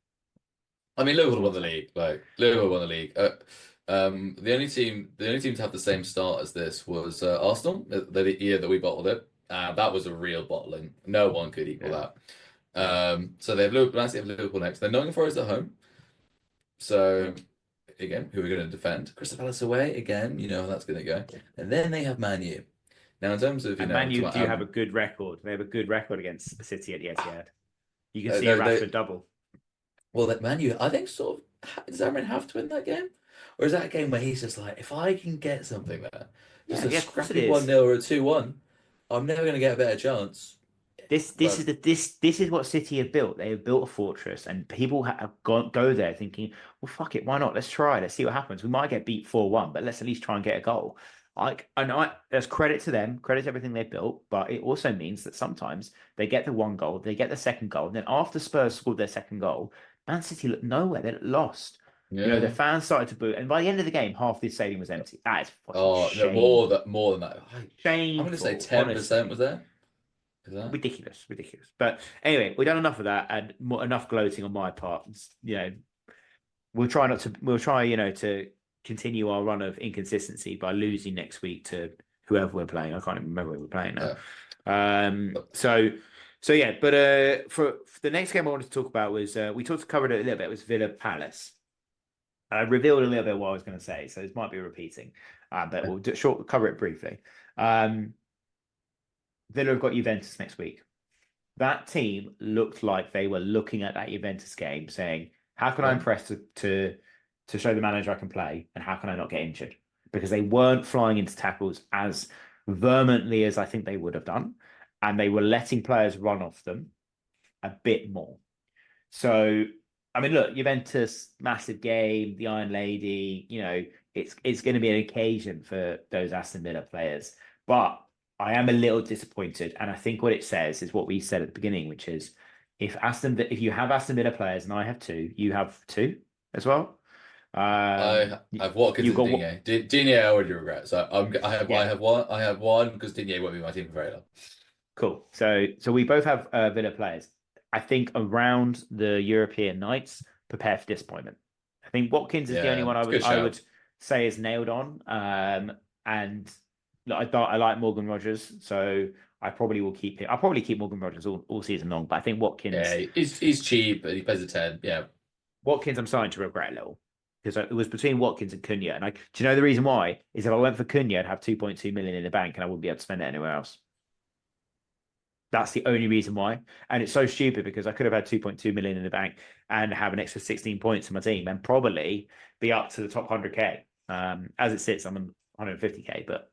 I mean, Liverpool won the league. Like Liverpool won the league. The only team to have the same start as this was Arsenal, the year that we bottled it. That was a real bottling. No one could equal that. So they have Liverpool, Man City have Liverpool next. Then Nottingham Forest at home. So again, who are we going to defend? Crystal Palace away again. You know how that's going to go. And then they have Man U. Now, in terms of Man U do have a good record. They have a good record against City at the Etihad. You can see a Rashford double. Well, that Man U, I think sort of does Aaron have to win that game, or is that a game where he's just like, if I can get something there, just a scrappy 1-0 or a 2-1, I'm never going to get a better chance. This is what City have built. They have built a fortress, and people have go there thinking, well, fuck it, why not? Let's try. Let's see what happens. We might get beat 4-1, but let's at least try and get a goal. There's credit to them, credit to everything they've built, but it also means that sometimes they get the one goal, they get the second goal, and then after Spurs scored their second goal, Man City looked nowhere. They looked lost. Yeah. The fans started to boo, and by the end of the game, half the stadium was empty. That is fucking no, more than that. Shameful. I'm going to say 10% was there. Is that ridiculous? But anyway, we've done enough of that, and enough gloating on my part. We'll try to continue our run of inconsistency by losing next week to whoever we're playing. I can't even remember who we're playing now. Yeah. So yeah, but for the next game I wanted to talk about was we covered it a little bit. It was Villa Palace. I revealed a little bit what I was going to say, so this might be repeating, but we'll cover it briefly. Villa have got Juventus next week. that team looked like they were looking at that Juventus game saying, how can I Yeah. impress to show the manager I can play, and how can I not get injured? Because they weren't flying into tackles as vehemently as I think they would have done, and they were letting players run off them a bit more. So, I mean, look, Juventus, massive game, the Iron Lady, it's going to be an occasion for those Aston Villa players. But I am a little disappointed, and I think what it says is what we said at the beginning, which is if you have Aston Villa players, and I have two, you have two as well. I have Watkins You've and got what? Digne. Digne, I already regret. So I Yeah, have one. I have one because Digne won't be my team for very long. cool. So we both have Villa players. I think around the European nights, prepare for disappointment. I think Watkins is the only Yeah, one it's a good I shout. would say is nailed on. And look, I like Morgan Rogers, so I probably will keep him. I'll probably keep Morgan Rogers all season long, but I think Yeah, he's cheap. He plays a 10. Yeah. Watkins, I'm starting to regret a little because it was between Watkins and Cunha. And do you know the reason why? Is if I went for Cunha, I'd have 2.2 million in the bank and I wouldn't be able to spend it anywhere else. That's the only reason why. And it's so stupid because I could have had 2.2 million in the bank and have an extra 16 points in my team and probably be up to the top 100k. As it sits, I'm on 150k, but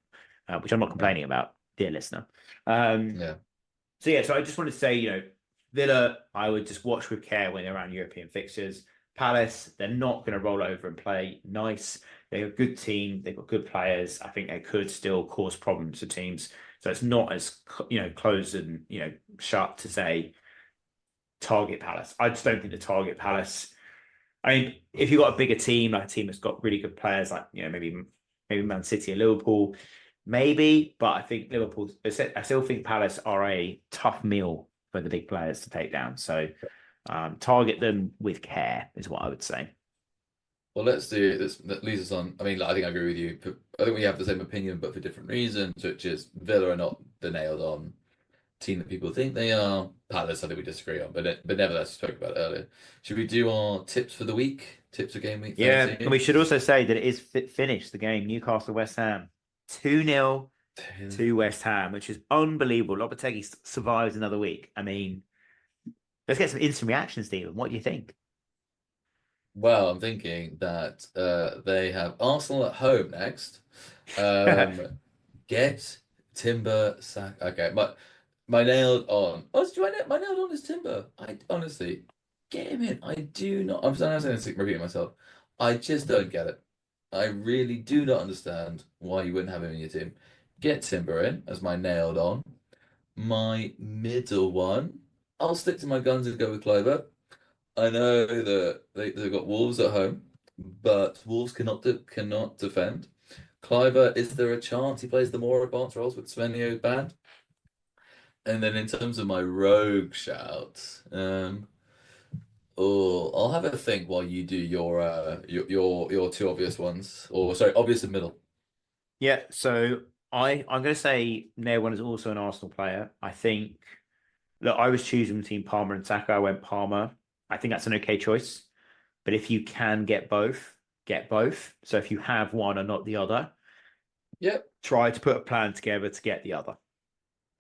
which I'm not Yeah. complaining about, dear listener. Um, Yeah. so yeah, so I just wanted to say, Villa, I would just watch with care when they're around European fixtures. Palace, they're not going to roll over and play nice. They're a good team. They've got good players. I think they could still cause problems to teams. So it's not as closed and shut to say target Palace. I just don't think the target Palace. I mean, if you've got a bigger team, like a team that's got really good players, like maybe Man City or Liverpool, maybe. But I think Liverpool. I still think Palace are a tough meal for the big players to take down. So target them with care is what I would say. Well, let's do this. That leads us on. I mean, I think I agree with you. I think we have the same opinion, but for different reasons, which is Villa are not the nailed on team that people think they are. Palace, I think we disagree on, but nevertheless, we spoke about it earlier. Should we do our tips for the week? Tips for game week Yeah, and we 13? should also say that it is finished the game Newcastle West Ham 2-0 to West Ham, which is unbelievable. Lopetegui survives another week. I mean, let's get some instant reactions, Stephen. What do you think? Well, I'm thinking that they have Arsenal at home next. Um, get Timber sack. Okay, my nailed on. Oh, my nailed on is Timber. I honestly get him in. I do not. I'm sorry, I'm repeating myself. I just don't get it. I really do not understand why you wouldn't have him in your team. Get Timber in as my nailed on. My middle one. I'll stick to my guns and go with Clover. I know that they've got Wolves at home, but Wolves cannot defend. Cliver, is there a chance he plays the more advanced roles with Svenio banned? And then in terms of my rogue shout, I'll have a think while you do your two obvious ones, or sorry, obvious and middle. Yeah, so I'm going to say Nair one is also an Arsenal player. I think look, I was choosing between Palmer and Saka. I went Palmer. I think that's an okay choice. But if you can get both, get both. So if you have one and not the other, Yep. try to put a plan together to get the other.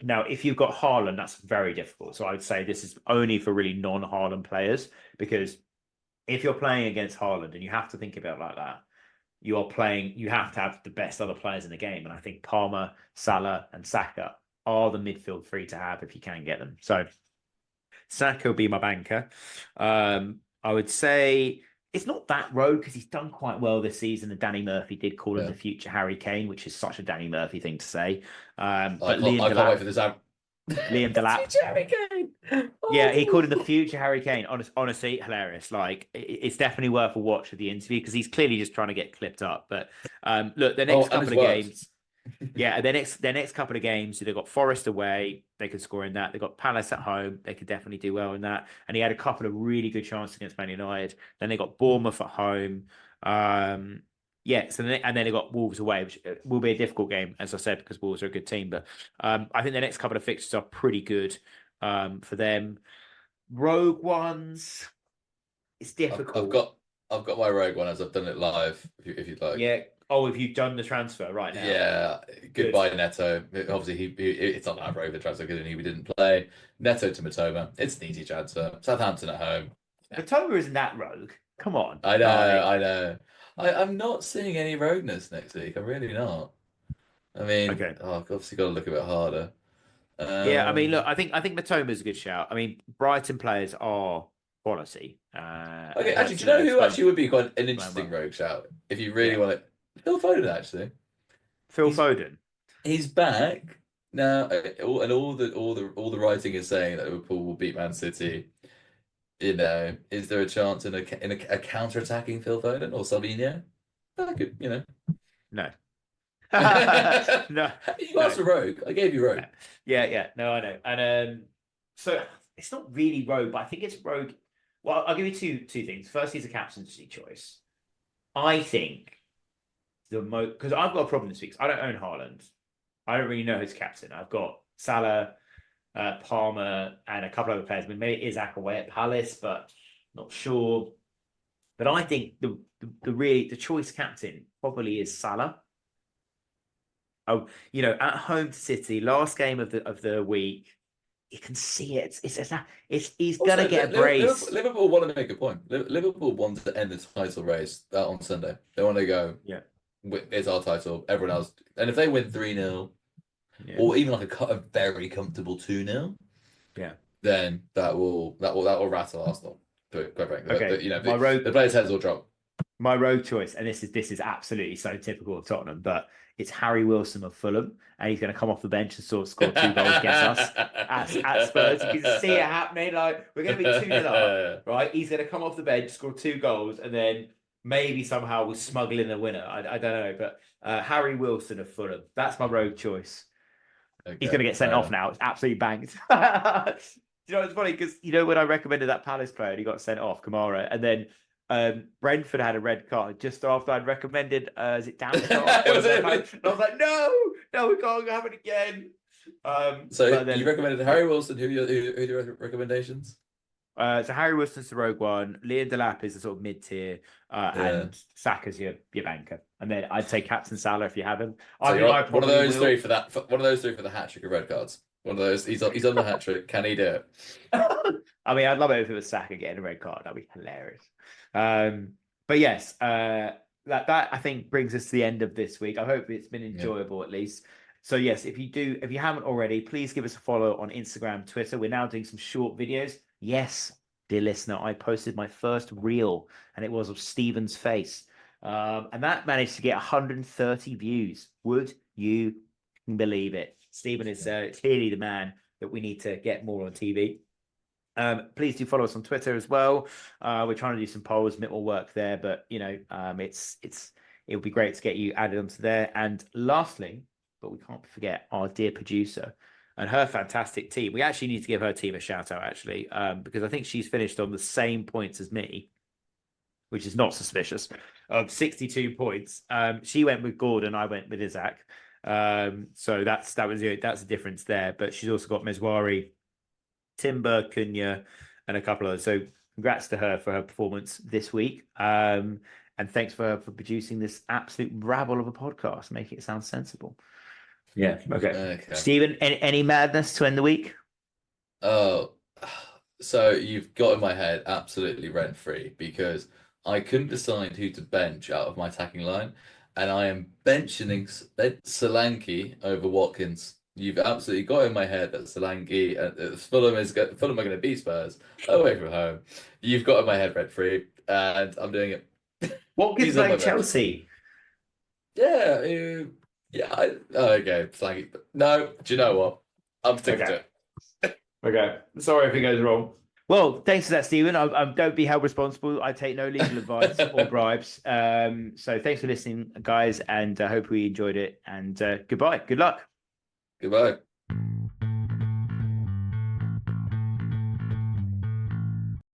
Now, if you've got Haaland, that's very difficult. So I would say this is only for really non-Haaland players because if you're playing against Haaland and you have to think about it like that, you have to have the best other players in the game. And I think Palmer, Salah, and Saka are the midfield three to have if you can get them. So Saka will be my banker. I would say it's not that road because he's done quite well this season. And Danny Murphy did call him Yeah. the future Harry Kane, which is such a Danny Murphy thing to say. I But can't. I can't wait for this out. Liam The Delap, future Harry Kane. yeah, he called him the Oh. future Harry Kane. Honestly, hilarious. Like it's definitely worth a watch of the interview because he's clearly just trying to get clipped up. But look, the Oh, next and couple it's of worked. games, yeah, their next couple of games, they've got Forest away, they could score in that. They've got Palace at home, they could definitely do well in that. And he had a couple of really good chances against Man United. Then they got Bournemouth at home. Yeah, and then they got Wolves away, which will be a difficult game, as I said, because Wolves are a good team. But I think the next couple of fixtures are pretty good for them. Rogue ones, it's I've difficult. got I've got my rogue one as I've done it live. If you'd like. Yeah, Oh, if you've done the transfer right now. Yeah, goodbye Neto. Obviously, it's not that rogue the transfer because he didn't play. Neto to Matoma. It's an easy transfer. Southampton at home. Matoma isn't that rogue. Come on. I know. I'm not seeing any rogueness next week. I'm really not. I mean, Okay. obviously got to look a bit harder. Yeah, I mean, look, I think Matoma's a good shout. I mean, Brighton players are quality. Okay, actually, do you know who actually would be quite an interesting rogue shout if you really want it? Phil Foden, actually. Foden. He's back now, and all the writing is saying that Liverpool will beat Man City. You know, is there a chance in a counter-attacking Phil Foden or Savinho? I could, No. No. You asked for rogue. I gave you rogue. Yeah. No, I know. And so it's not really rogue, but I think it's rogue. Well, I'll give you two things. First, he's a captaincy choice. I think because I've got a problem this week. I don't own Haaland. I don't really know who's captain. I've got Salah, Palmer, and a couple other players. I mean, maybe Isaac away at Palace, but not sure. But I think the choice captain probably is Salah. Oh, at home to City, last game of the week, you can see it. He's gonna get a brace. Liverpool want to make a point. Liverpool want to end the title race on Sunday. They want to go. Yeah, it's our title. Everyone else, and if they win 3-0, or even like a very comfortable 2-0, then that will rattle Arsenal. Quite frankly, okay. The players' heads will drop. My road choice, and this is absolutely so typical of Tottenham, but it's Harry Wilson of Fulham, and he's going to come off the bench and sort of score 2 goals against us at Spurs. You can see it happening. Like, we're going to be 2-0 up, right? He's going to come off the bench, score 2 goals, and then maybe somehow we'll smuggle in the winner. I don't know, but Harry Wilson of Fulham. That's my road choice. Okay, he's going to get sent off now. It's absolutely banked. You know, it's funny because when I recommended that Palace player, and he got sent off, Kamara, and then Brentford had a red card just after I'd recommended. Is it down? And I was like, no, we can't have it again. So you recommended Harry Wilson. Who are your recommendations? So Harry Wilson's the rogue one. Liam Delap is the sort of mid-tier, and Saka's your banker. And then I'd say Captain Salah if you have him. So one of those three for that. One of those three for the hat trick of red cards. One of those. He's on the hat trick. Can he do it? I mean, I'd love it if it was Saka getting a red card. That'd be hilarious. But yes, that I think brings us to the end of this week. I hope it's been enjoyable at least. So yes, if you haven't already, please give us a follow on Instagram, Twitter. We're now doing some short videos. Yes, dear listener, I posted my first reel, and it was of Stephen's face, and that managed to get 130 views. Would you believe it? Stephen is clearly the man that we need to get more on TV. Please do follow us on Twitter as well. We're trying to do some polls, a bit more work there, but it would be great to get you added onto there. And lastly, but we can't forget our dear producer and her fantastic team. We actually need to give her team a shout out, actually, because I think she's finished on the same points as me, which is not suspicious, of 62 points. She went with Gordon, I went with Isaac. So that's a difference there. But she's also got Meswari, Timber, Cunha, and a couple others. So congrats to her for her performance this week. And thanks for producing this absolute rabble of a podcast, making it sound sensible. Yeah. Okay. Stephen, any madness to end the week? Oh, so you've got in my head absolutely rent free because I couldn't decide who to bench out of my attacking line, and I am benching Solanke over Watkins. You've absolutely got in my head that Solanke Fulham are going to beat Spurs away from home. You've got in my head rent free, and I'm doing it. Watkins like Chelsea. Yeah. Okay, Solanke. No, do you know what? I'm sticking to it. Okay. Sorry if it goes wrong. Well, thanks for that, Stephen. I don't be held responsible. I take no legal advice or bribes. So thanks for listening, guys, and I hope we enjoyed it. And goodbye. Good luck. Goodbye.